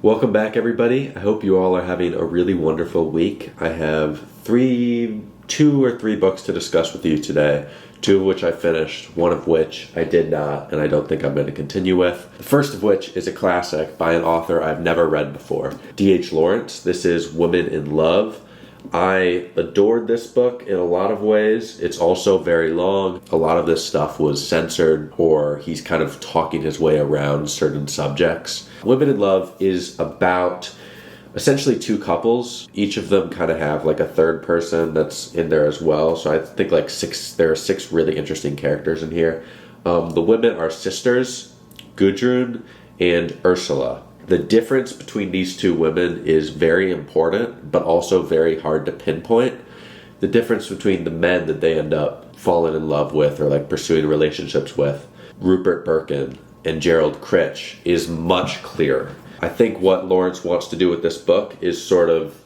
Welcome back, everybody. I hope you all are having a really wonderful week. I have two or three books to discuss with you today, two of which I finished, one of which I did not, and I don't think I'm going to continue with. The first of which is a classic by an author I've never read before, D.H. Lawrence. This is Women in Love. I adored this book in a lot of ways. It's also very long. A lot of this stuff was censored, or he's kind of talking his way around certain subjects. Women in Love is about essentially two couples. Each of them kind of have like a third person that's in there as well. So I think there are six really interesting characters in here. The women are sisters, Gudrun and Ursula. The difference between these two women is very important, but also very hard to pinpoint. The difference between the men that they end up falling in love with or like pursuing relationships with, Rupert Birkin and Gerald Critch, is much clearer. I think what Lawrence wants to do with this book is sort of,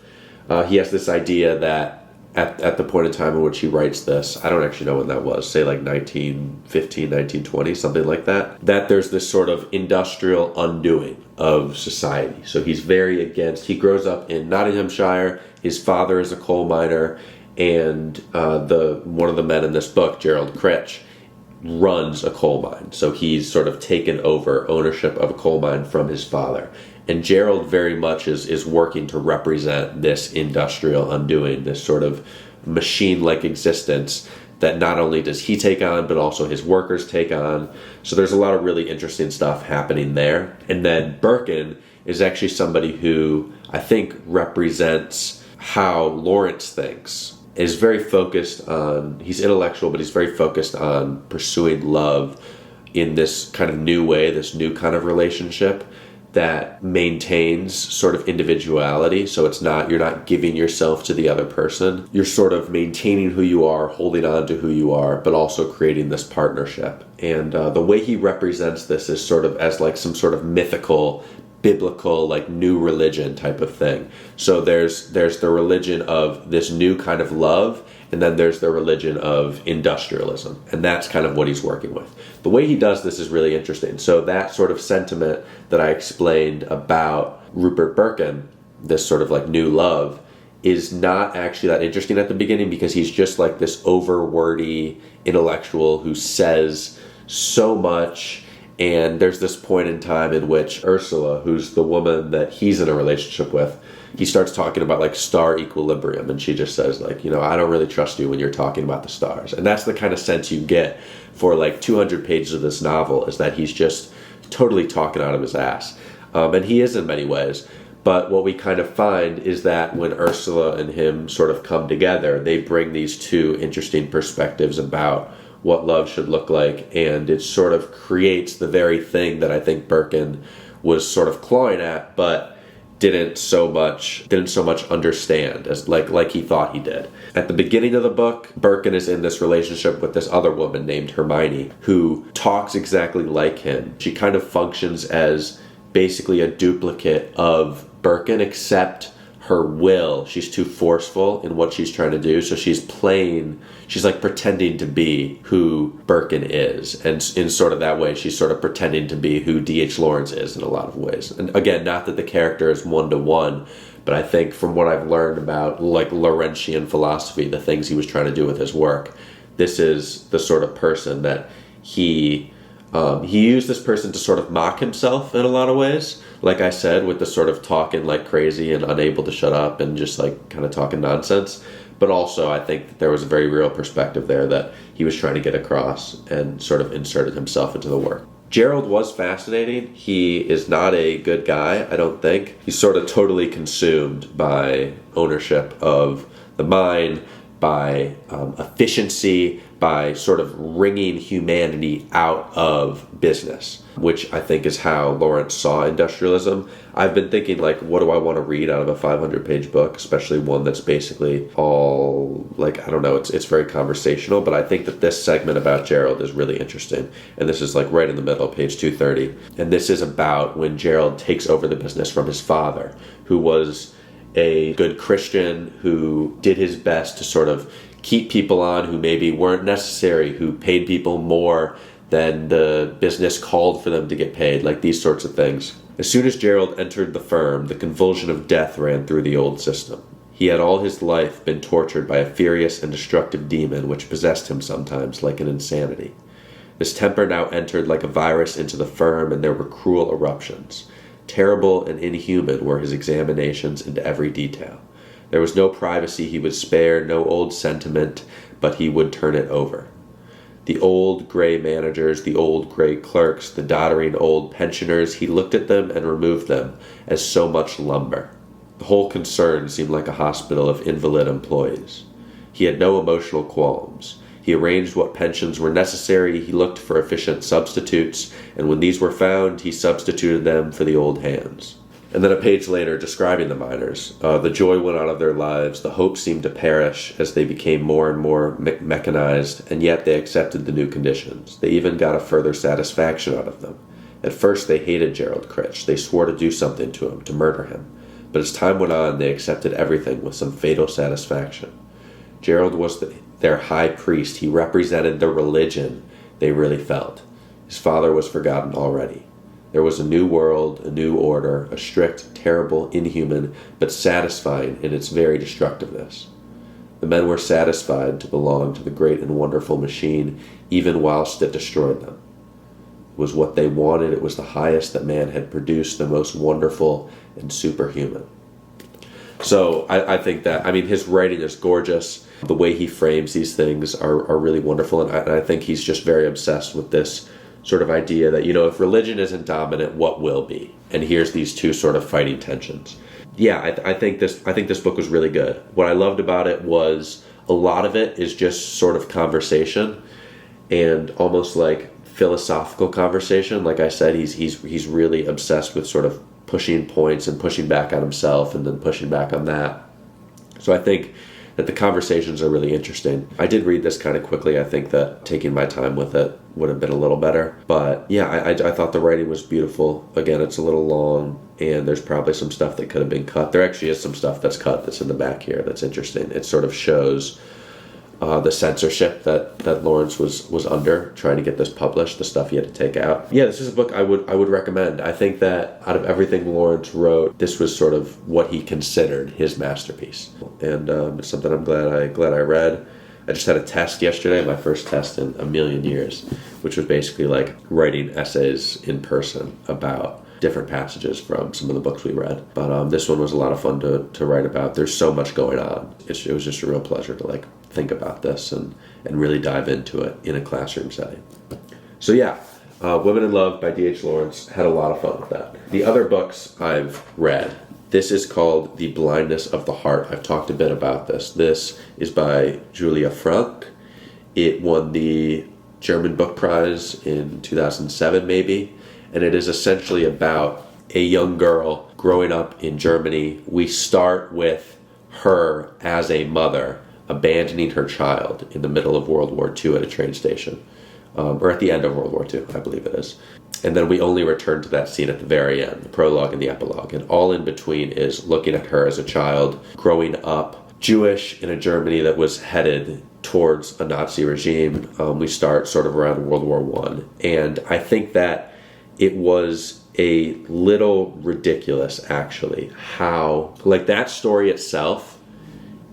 he has this idea that at the point in time in which he writes this, I don't actually know when that was, say like 1915, 1920, something like that there's this sort of industrial undoing of society. So he's very against, he grows up in Nottinghamshire, his father is a coal miner, and one of the men in this book, Gerald Critch, runs a coal mine. So he's sort of taken over ownership of a coal mine from his father. And Gerald very much is working to represent this industrial undoing, this sort of machine-like existence that not only does he take on, but also his workers take on. So there's a lot of really interesting stuff happening there. And then Birkin is actually somebody who I think represents how Lawrence thinks. Is very focused on, he's intellectual, but he's very focused on pursuing love in this kind of new way, this new kind of relationship that maintains sort of individuality. So it's not, you're not giving yourself to the other person. You're sort of maintaining who you are, holding on to who you are, but also creating this partnership. And the way he represents this is sort of as like some sort of mythical, biblical, like new religion type of thing. So there's the religion of this new kind of love, and then there's the religion of industrialism, and that's kind of what he's working with. The way he does this is really interesting. So that sort of sentiment that I explained about Rupert Birkin, this sort of like new love, is not actually that interesting at the beginning, because he's just like this over-wordy intellectual who says so much. And there's this point in time in which Ursula, who's the woman that he's in a relationship with, he starts talking about like star equilibrium, and she just says like, I don't really trust you when you're talking about the stars. And that's the kind of sense you get for like 200 pages of this novel, is that he's just totally talking out of his ass. And he is in many ways. But what we kind of find is that when Ursula and him sort of come together, they bring these two interesting perspectives about what love should look like, and it sort of creates the very thing that I think Birkin was sort of clawing at, but didn't so much understand as like he thought he did. At the beginning of the book, Birkin is in this relationship with this other woman named Hermione, who talks exactly like him. She kind of functions as basically a duplicate of Birkin, except her will, she's too forceful in what she's trying to do. So she's like pretending to be who Birkin is. And in sort of that way, she's sort of pretending to be who D.H. Lawrence is in a lot of ways. And again, not that the character is one-to-one, but I think from what I've learned about like Lawrentian philosophy, the things he was trying to do with his work, this is the sort of person that he used this person to sort of mock himself in a lot of ways. Like I said, with the sort of talking like crazy and unable to shut up and just like kind of talking nonsense. But also I think that there was a very real perspective there that he was trying to get across and sort of inserted himself into the work. Gerald was fascinating. He is not a good guy, I don't think. He's sort of totally consumed by ownership of the mine, by efficiency, by sort of wringing humanity out of business, which I think is how Lawrence saw industrialism. I've been thinking, like, what do I want to read out of a 500-page book, especially one that's basically all, like, I don't know, it's very conversational, but I think that this segment about Gerald is really interesting. And this is, like, right in the middle, page 230. And this is about when Gerald takes over the business from his father, who was a good Christian, who did his best to sort of keep people on who maybe weren't necessary, who paid people more Then the business called for them to get paid, like these sorts of things. As soon as Gerald entered the firm, the convulsion of death ran through the old system. He had all his life been tortured by a furious and destructive demon which possessed him sometimes like an insanity. This temper now entered like a virus into the firm, and there were cruel eruptions. Terrible and inhuman were his examinations into every detail. There was no privacy he would spare, no old sentiment, but he would turn it over. The old gray managers, the old gray clerks, the doddering old pensioners, he looked at them and removed them as so much lumber. The whole concern seemed like a hospital of invalid employees. He had no emotional qualms. He arranged what pensions were necessary, he looked for efficient substitutes, and when these were found, he substituted them for the old hands. And then a page later, describing the miners, the joy went out of their lives, the hope seemed to perish as they became more and more mechanized, and yet they accepted the new conditions. They even got a further satisfaction out of them. At first they hated Gerald Critch. They swore to do something to him, to murder him. But as time went on, they accepted everything with some fatal satisfaction. Gerald was their high priest. He represented the religion they really felt. His father was forgotten already. There was a new world, a new order, a strict, terrible, inhuman, but satisfying in its very destructiveness. The men were satisfied to belong to the great and wonderful machine, even whilst it destroyed them. It was what they wanted. It was the highest that man had produced, the most wonderful and superhuman. So I think that, his writing is gorgeous. The way he frames these things are really wonderful, and I think he's just very obsessed with this sort of idea that, if religion isn't dominant, what will be? And here's these two sort of fighting tensions. Yeah, I think this book was really good. What I loved about it was a lot of it is just sort of conversation and almost like philosophical conversation. Like I said, he's really obsessed with sort of pushing points and pushing back on himself and then pushing back on that. So I think that the conversations are really interesting. I did read this kind of quickly. I think that taking my time with it would have been a little better. But yeah, I thought the writing was beautiful. Again, it's a little long, and there's probably some stuff that could have been cut. There actually is some stuff that's cut that's in the back here that's interesting. It sort of shows the censorship that Lawrence was under trying to get this published, the stuff he had to take out. Yeah, this is a book I would recommend. I think that out of everything Lawrence wrote, this was sort of what he considered his masterpiece, and it's something I'm glad I read. I just had a test yesterday, my first test in a million years, which was basically like writing essays in person about different passages from some of the books we read. But this one was a lot of fun to write about. There's so much going on. It was just a real pleasure to think about this and really dive into it in a classroom setting. So yeah, Women in Love by D.H. Lawrence, had a lot of fun with that. The other books I've read, this is called The Blindness of the Heart. I've talked a bit about this. This is by Julia Franck. It won the German Book Prize in 2007 maybe, and it is essentially about a young girl growing up in Germany. We start with her as a mother abandoning her child in the middle of World War II at a train station, or at the end of World War II, I believe it is. And then we only return to that scene at the very end, the prologue and the epilogue. And all in between is looking at her as a child, growing up Jewish in a Germany that was headed towards a Nazi regime. We start sort of around World War I. And I think that it was a little ridiculous, actually, how, that story itself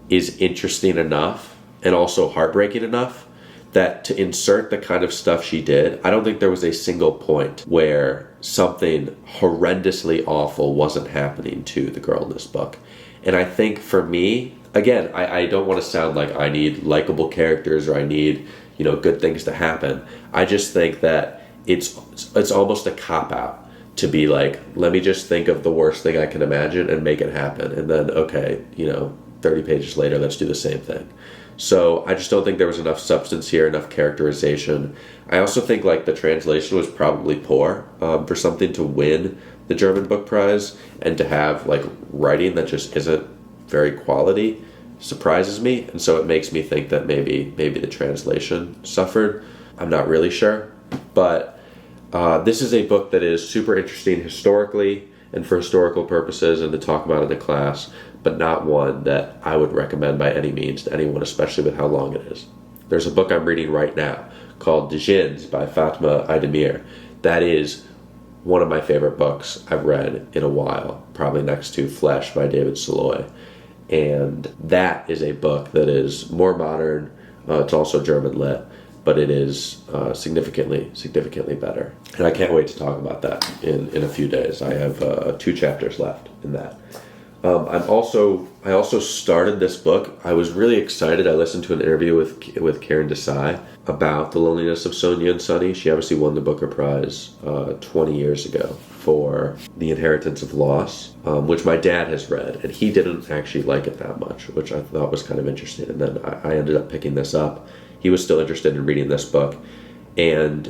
is interesting enough and also heartbreaking enough that to insert the kind of stuff she did, I don't think there was a single point where something horrendously awful wasn't happening to the girl in this book. And I think for me, again, I don't want to sound like I need likable characters or I need, good things to happen. I just think that it's almost a cop-out to be like, let me just think of the worst thing I can imagine and make it happen. And then, okay, 30 pages later, let's do the same thing. So I just don't think there was enough substance here, enough characterization. I also think the translation was probably poor for something to win the German Book Prize and to have writing that just isn't very quality surprises me. And so it makes me think that maybe the translation suffered. I'm not really sure. But this is a book that is super interesting historically and for historical purposes and to talk about in the class, but not one that I would recommend by any means to anyone, especially with how long it is. There's a book I'm reading right now called Djinns by Fatma Aydemir. That is one of my favorite books I've read in a while, probably next to Flesh by David Saloy. And that is a book that is more modern. It's also German lit, but it is significantly better. And I can't wait to talk about that in a few days. I have 2 chapters left in that. I also started this book. I was really excited. I listened to an interview with Karen Desai about the loneliness of Sonia and Sonny. She obviously won the Booker Prize 20 years ago for The Inheritance of Loss, which my dad has read, and he didn't actually like it that much, which I thought was kind of interesting. And then I ended up picking this up. He was still interested in reading this book, and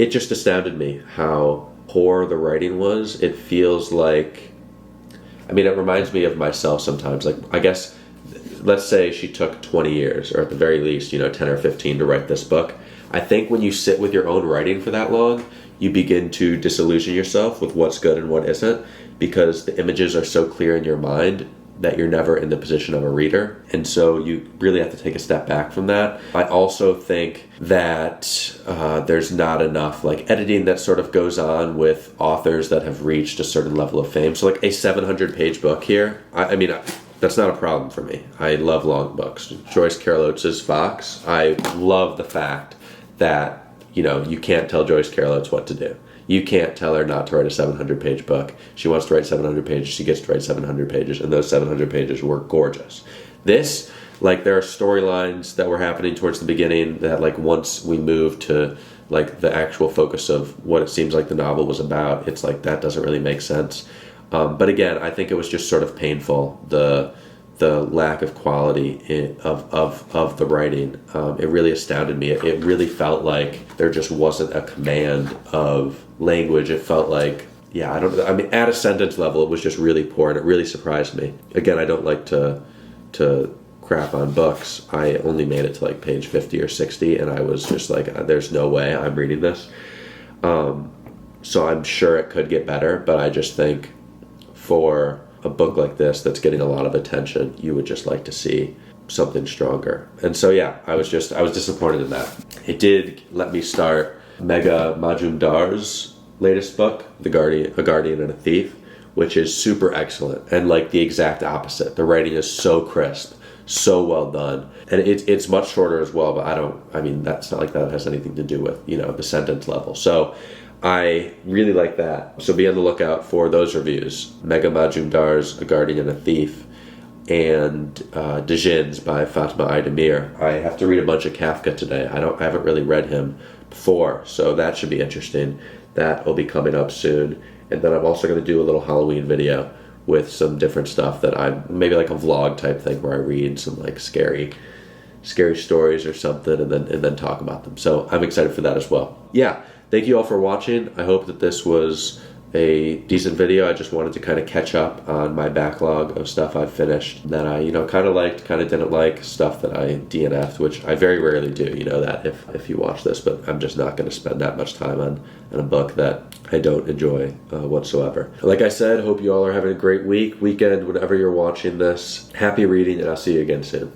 it just astounded me how poor the writing was. It feels like, I mean, it reminds me of myself sometimes. Like, I guess, let's say she took 20 years, or at the very least, 10 or 15 to write this book. I think when you sit with your own writing for that long, you begin to disillusion yourself with what's good and what isn't, because the images are so clear in your mind that you're never in the position of a reader. And so you really have to take a step back from that. I also think that there's not enough editing that sort of goes on with authors that have reached a certain level of fame. So a 700-page book here, I mean, that's not a problem for me. I love long books. Joyce Carol Oates' Fox, I love the fact that, you can't tell Joyce Carol Oates what to do. You can't tell her not to write a 700-page book. She wants to write 700 pages. She gets to write 700 pages, and those 700 pages were gorgeous. This, there are storylines that were happening towards the beginning that, once we move to, the actual focus of what it seems like the novel was about, it's that doesn't really make sense. But again, I think it was just sort of painful, the lack of quality of the writing. It really astounded me. It really felt like there just wasn't a command of language. It felt like, at a sentence level, it was just really poor, and it really surprised me. Again, I don't like to crap on books. I only made it to page 50 or 60, and I was just there's no way I'm reading this. So I'm sure it could get better, but I just think for a book like this that's getting a lot of attention, you would just like to see something stronger. And so I was disappointed in that. It did let me start Megha Majumdar's latest book, A Guardian and a Thief, which is super excellent and the exact opposite. The writing is so crisp, so well done, and it's much shorter as well, but that's not that has anything to do with the sentence level. So I really like that. So be on the lookout for those reviews. Megha Majumdar's A Guardian and a Thief, and Djinns by Fatma Aydemir. I have to read a bunch of Kafka today. I haven't really read him before, so that should be interesting. That will be coming up soon. And then I'm also going to do a little Halloween video with some different stuff that maybe a vlog type thing where I read some scary stories or something, and then talk about them. So I'm excited for that as well. Thank you all for watching. I hope that this was a decent video. I just wanted to kind of catch up on my backlog of stuff I've finished that I, kind of liked, kind of didn't like, stuff that I DNF'd, which I very rarely do. You know that if you watch this, but I'm just not going to spend that much time on a book that I don't enjoy whatsoever. Like I said, hope you all are having a great weekend, whenever you're watching this. Happy reading, and I'll see you again soon.